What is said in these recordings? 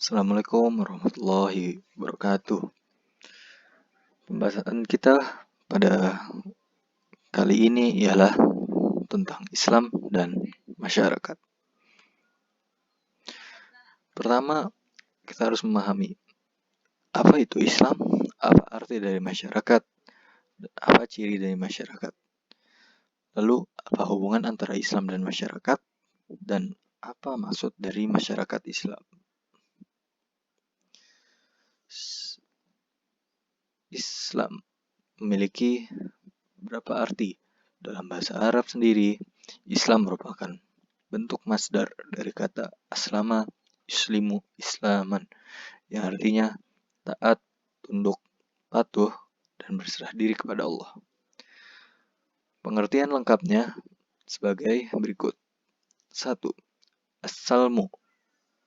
Assalamualaikum warahmatullahi wabarakatuh. Pembahasan kita pada kali ini ialah tentang Islam dan masyarakat. Pertama, kita harus memahami apa itu Islam, apa arti dari masyarakat, dan apa ciri dari masyarakat. Lalu, apa hubungan antara Islam dan masyarakat, dan apa maksud dari masyarakat Islam. Islam memiliki beberapa arti. Dalam bahasa Arab sendiri, Islam merupakan bentuk masdar dari kata aslama, yuslimu, islaman, yang artinya taat, tunduk, patuh, dan berserah diri kepada Allah. Pengertian lengkapnya sebagai berikut. 1. As-salmu,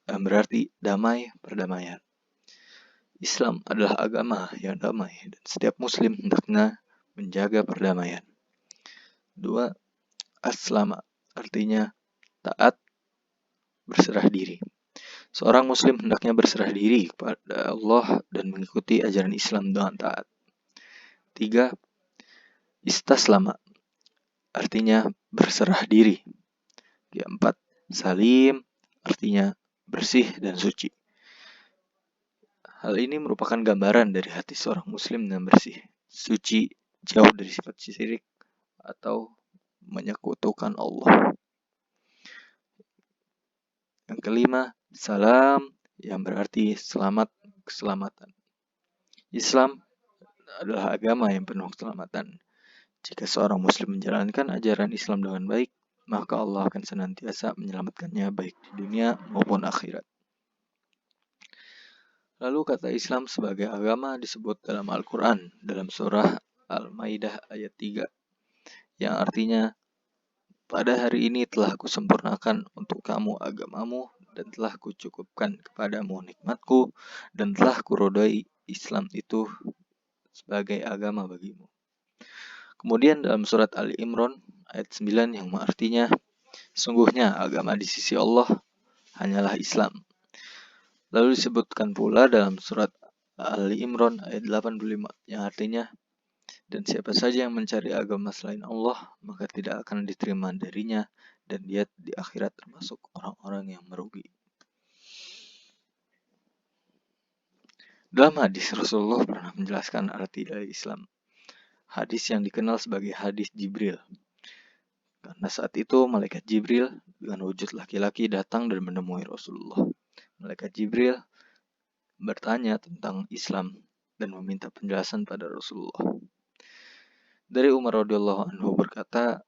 yang berarti damai, perdamaian. Islam adalah agama yang damai dan setiap muslim hendaknya menjaga perdamaian. 2. Aslama, artinya taat, berserah diri. Seorang muslim hendaknya berserah diri kepada Allah dan mengikuti ajaran Islam dengan taat. 3. Istaslama, artinya berserah diri. 4. Salim, artinya bersih dan suci. Hal ini merupakan gambaran dari hati seorang muslim yang bersih, suci, jauh dari sifat syirik atau menyekutukan Allah. Yang kelima, salam, yang berarti selamat, keselamatan. Islam adalah agama yang penuh keselamatan. Jika seorang muslim menjalankan ajaran Islam dengan baik, maka Allah akan senantiasa menyelamatkannya baik di dunia maupun akhirat. Lalu kata Islam sebagai agama disebut dalam Al-Quran dalam surah Al-Maidah ayat 3, yang artinya, pada hari ini telah kusempurnakan untuk kamu agamamu dan telah kucukupkan kepadamu nikmatku dan telah kuridhoi Islam itu sebagai agama bagimu. Kemudian dalam surat Ali Imran ayat 9 yang artinya, sungguhnya agama di sisi Allah hanyalah Islam. Lalu disebutkan pula dalam surat Ali Imran ayat 85 yang artinya, dan siapa saja yang mencari agama selain Allah, maka tidak akan diterima darinya dan dia di akhirat termasuk orang-orang yang merugi. Dalam hadis, Rasulullah pernah menjelaskan arti dari Islam. Hadis yang dikenal sebagai hadis Jibril. Karena saat itu malaikat Jibril dengan wujud laki-laki datang dan menemui Rasulullah. Malaikat Jibril bertanya tentang Islam dan meminta penjelasan pada Rasulullah. Dari Umar radhiyallahu anhu berkata,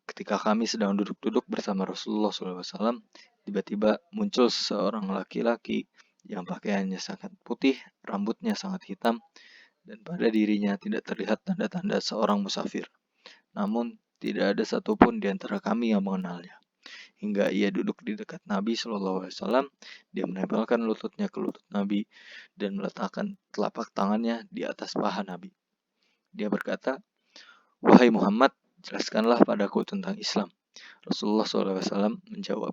ketika kami sedang duduk-duduk bersama Rasulullah SAW, tiba-tiba muncul seorang laki-laki yang pakaiannya sangat putih, rambutnya sangat hitam, dan pada dirinya tidak terlihat tanda-tanda seorang musafir. Namun, tidak ada satupun di antara kami yang mengenalnya. Hingga ia duduk di dekat Nabi SAW, dia menempelkan lututnya ke lutut Nabi dan meletakkan telapak tangannya di atas paha Nabi. Dia berkata, "Wahai Muhammad, jelaskanlah padaku tentang Islam." Rasulullah SAW menjawab,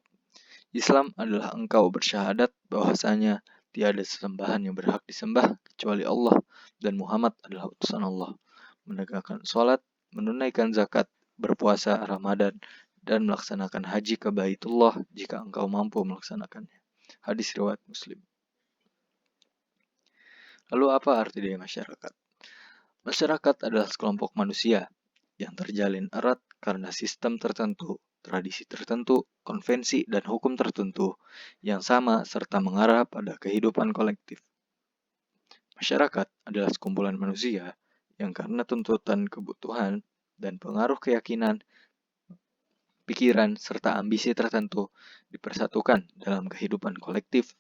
"Islam adalah engkau bersyahadat bahwasanya tiada sesembahan yang berhak disembah kecuali Allah dan Muhammad adalah utusan Allah, menegakkan sholat, menunaikan zakat, berpuasa Ramadan, dan melaksanakan haji ke Baitullah jika engkau mampu melaksanakannya." Hadis riwayat Muslim. Lalu apa arti dari masyarakat? Masyarakat adalah sekelompok manusia yang terjalin erat karena sistem tertentu, tradisi tertentu, konvensi, dan hukum tertentu yang sama serta mengarah pada kehidupan kolektif. Masyarakat adalah sekumpulan manusia yang karena tuntutan kebutuhan dan pengaruh keyakinan, pikiran, serta ambisi tertentu dipersatukan dalam kehidupan kolektif.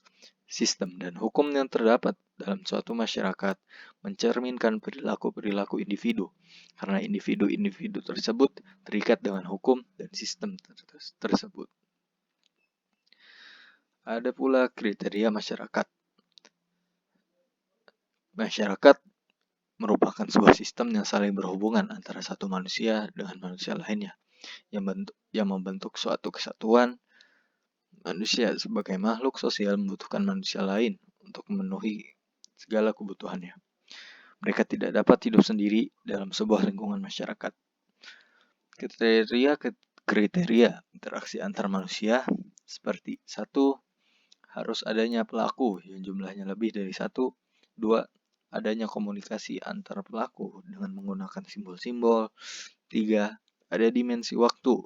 Sistem dan hukum yang terdapat dalam suatu masyarakat mencerminkan perilaku-perilaku individu, karena individu-individu tersebut terikat dengan hukum dan sistem tersebut. Ada pula kriteria masyarakat. Masyarakat merupakan sebuah sistem yang saling berhubungan antara satu manusia dengan manusia lainnya, yang membentuk suatu kesatuan, Manusia sebagai makhluk sosial membutuhkan manusia lain untuk memenuhi segala kebutuhannya. Mereka tidak dapat hidup sendiri dalam sebuah lingkungan masyarakat. Kriteria interaksi antar manusia seperti: 1. Harus adanya pelaku yang jumlahnya lebih dari 1. 2. Adanya komunikasi antar pelaku dengan menggunakan simbol-simbol. 3. Ada dimensi waktu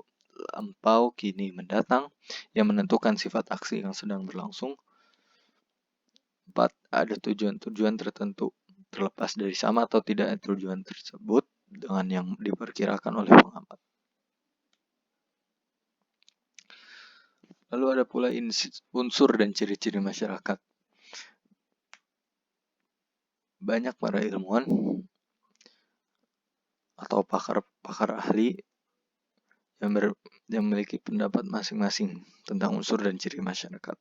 lampau, kini, mendatang yang menentukan sifat aksi yang sedang berlangsung. 4. Ada tujuan-tujuan tertentu terlepas dari sama atau tidak tujuan tersebut dengan yang diperkirakan oleh pengamat. Lalu ada pula unsur dan ciri-ciri masyarakat. Banyak para ilmuwan atau pakar ahli yang memiliki pendapat masing-masing tentang unsur dan ciri masyarakat.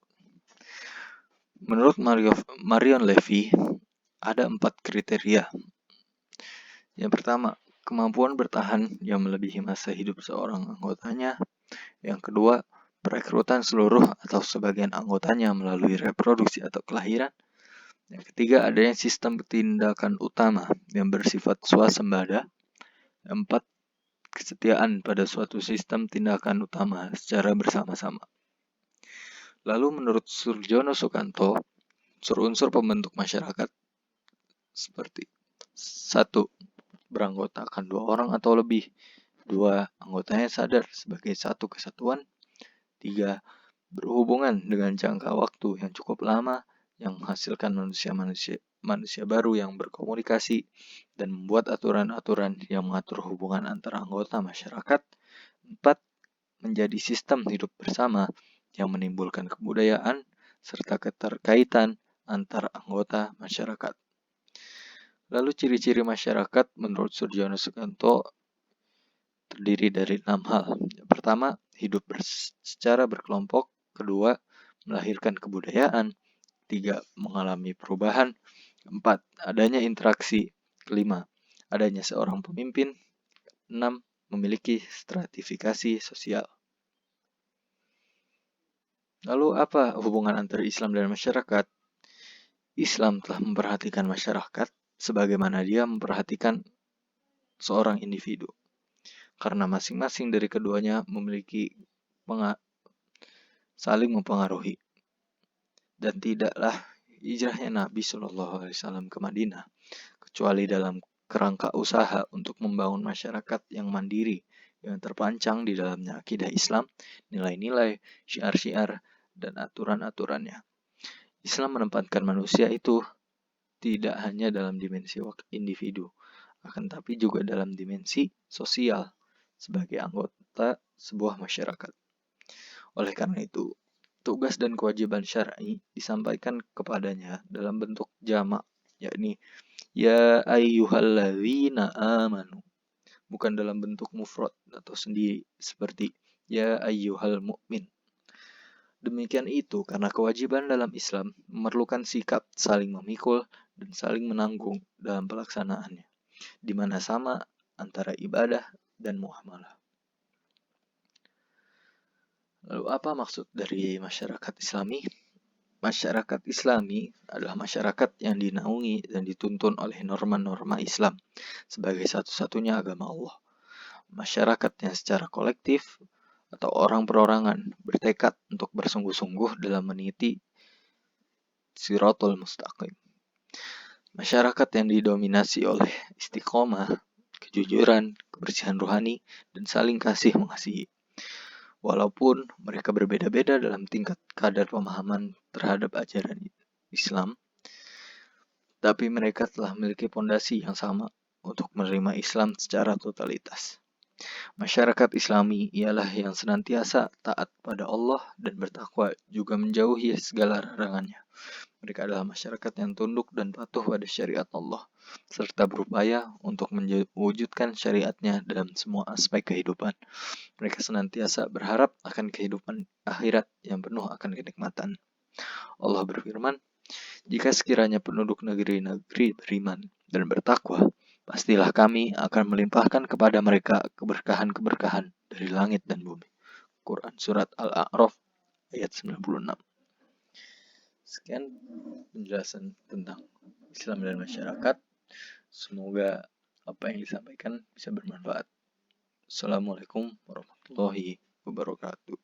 Menurut Marion Levy, ada 4 kriteria. Yang pertama, kemampuan bertahan yang melebihi masa hidup seorang anggotanya. Yang kedua, perekrutan seluruh atau sebagian anggotanya melalui reproduksi atau kelahiran. Yang ketiga, adanya sistem tindakan utama yang bersifat swasembada. Yang 4, kesetiaan pada suatu sistem tindakan utama secara bersama-sama. Lalu menurut Surjono Sukanto, unsur-unsur pembentuk masyarakat seperti: 1. Beranggotakan 2 orang atau lebih. 2. Anggotanya sadar sebagai satu kesatuan. 3. Berhubungan dengan jangka waktu yang cukup lama yang menghasilkan manusia baru yang berkomunikasi dan membuat aturan-aturan yang mengatur hubungan antara anggota masyarakat. 4. Menjadi sistem hidup bersama yang menimbulkan kebudayaan serta keterkaitan antar anggota masyarakat. Lalu ciri-ciri masyarakat menurut Surjono Sukanto terdiri dari 6 hal. Yang pertama, hidup secara berkelompok. Kedua, melahirkan kebudayaan. 3. Mengalami perubahan. 4. Adanya interaksi. Kelima, adanya seorang pemimpin. 6. Memiliki stratifikasi sosial. Lalu apa hubungan antara Islam dan masyarakat? Islam telah memperhatikan masyarakat sebagaimana dia memperhatikan seorang individu. Karena masing-masing dari keduanya memiliki saling mempengaruhi. Dan tidaklah hijrahnya Nabi SAW ke Madinah kecuali dalam kerangka usaha untuk membangun masyarakat yang mandiri, yang terpancang di dalamnya akidah Islam, nilai-nilai, syiar-syiar, dan aturan-aturannya. Islam menempatkan manusia itu tidak hanya dalam dimensi individu, akan tapi juga dalam dimensi sosial sebagai anggota sebuah masyarakat. Oleh karena itu, tugas dan kewajiban syar'i disampaikan kepadanya dalam bentuk jamak, yakni ya ayyuhalladzina amanu, bukan dalam bentuk mufrad atau sendiri seperti ya ayyuhal mu'min. Demikian itu karena kewajiban dalam Islam memerlukan sikap saling memikul dan saling menanggung dalam pelaksanaannya, di mana sama antara ibadah dan muamalah. Lalu apa maksud dari masyarakat Islami? Masyarakat Islami adalah masyarakat yang dinaungi dan dituntun oleh norma-norma Islam sebagai satu-satunya agama Allah. Masyarakat yang secara kolektif atau orang perorangan bertekad untuk bersungguh-sungguh dalam meniti Shirathul Mustaqim. Masyarakat yang didominasi oleh istiqomah, kejujuran, kebersihan rohani, dan saling kasih mengasihi. Walaupun mereka berbeda-beda dalam tingkat kadar pemahaman terhadap ajaran Islam, tapi mereka telah memiliki fondasi yang sama untuk menerima Islam secara totalitas. Masyarakat Islami ialah yang senantiasa taat pada Allah dan bertakwa, juga menjauhi segala larangannya. Mereka adalah masyarakat yang tunduk dan patuh pada syariat Allah, serta berupaya untuk mewujudkan syariatnya dalam semua aspek kehidupan. Mereka senantiasa berharap akan kehidupan akhirat yang penuh akan kenikmatan. Allah berfirman, jika sekiranya penduduk negeri-negeri beriman dan bertakwa, pastilah kami akan melimpahkan kepada mereka keberkahan-keberkahan dari langit dan bumi. Quran Surat Al-A'raf ayat 96. Sekian penjelasan tentang Islam dan masyarakat. Semoga apa yang disampaikan bisa bermanfaat. Assalamualaikum warahmatullahi wabarakatuh.